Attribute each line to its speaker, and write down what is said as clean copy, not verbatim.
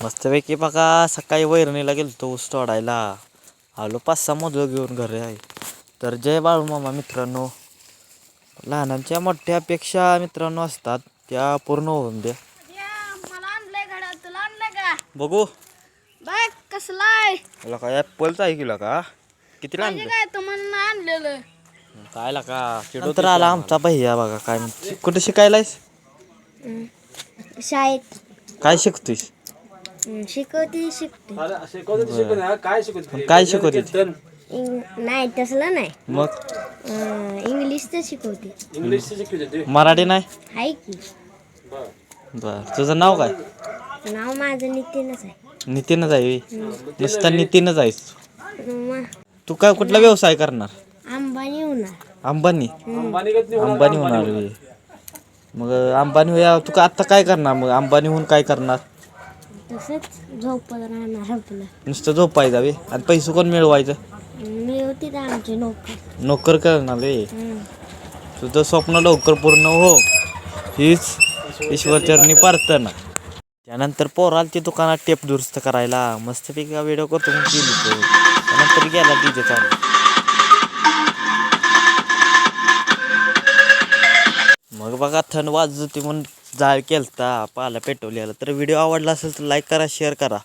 Speaker 1: मस्तपैकी बघा सकाळी वैरणीला गेलतो ऊस तोडायला. आलो 5-6 मोदक घेऊन घरी आहे. तर जय बाळूमामा मित्रांनो, लहानांच्या मोठ्या अपेक्षा मित्रांनो असतात त्या पूर्ण होऊन द्या.
Speaker 2: मला आणलंय घड्याळ, तुला आणलंय का?
Speaker 1: बघू
Speaker 2: बघ कसलाय
Speaker 1: तुला काय ॲपलचं आहे की का कितीला
Speaker 2: म्हणजे
Speaker 1: आणलं
Speaker 2: काय तुम्हाला आणलेलं
Speaker 1: काय का नंतर आला आमचा भैया बघा काय म्हणते. कुठे शिकायलायस?
Speaker 2: शाळेत
Speaker 1: काय शिकतोयस?
Speaker 2: शिकवते
Speaker 1: काय शिकवते?
Speaker 2: नाही तसलं नाही,
Speaker 1: मग
Speaker 2: इंग्लिशचं शिकवते.
Speaker 1: मराठी नाही?
Speaker 2: हाय की
Speaker 1: बर तुझं नाव काय?
Speaker 2: नाव माझं नितीनच आहे.
Speaker 1: नितीनच आहे व्हय? नुसता नितीनच आहेस.
Speaker 2: मग
Speaker 1: तू काय कुठला व्यवसाय करणार?
Speaker 2: अंबानी होणार.
Speaker 1: अंबानी अंबानी होणार व्हय. मग अंबानी होया तू का आत्ता काय करणार? मग अंबानी होऊन काय करणार?
Speaker 2: तसंच झोपत राहणार आपलं.
Speaker 1: नुसतं झोपायचं जावे आणि पैसे कोण मिळवायचं?
Speaker 2: मिळवते का आमची नोकर.
Speaker 1: नोकर करणार रे. तुझं स्वप्न लवकर पूर्ण हो हीच ईश्वरचरणी प्रार्थना. त्यानंतर पोराला ती दुकानात टेप दुरुस्त करायला मस्तपैकी व्हिडिओ करतो मग गेली तो. त्यानंतर गेला डीजे चालू. मग बघा थंड वाजत होती म्हणून जाळ केलता पाला पेटवलेला. तर व्हिडिओ आवडला असेल तर लाईक करा, शेअर करा.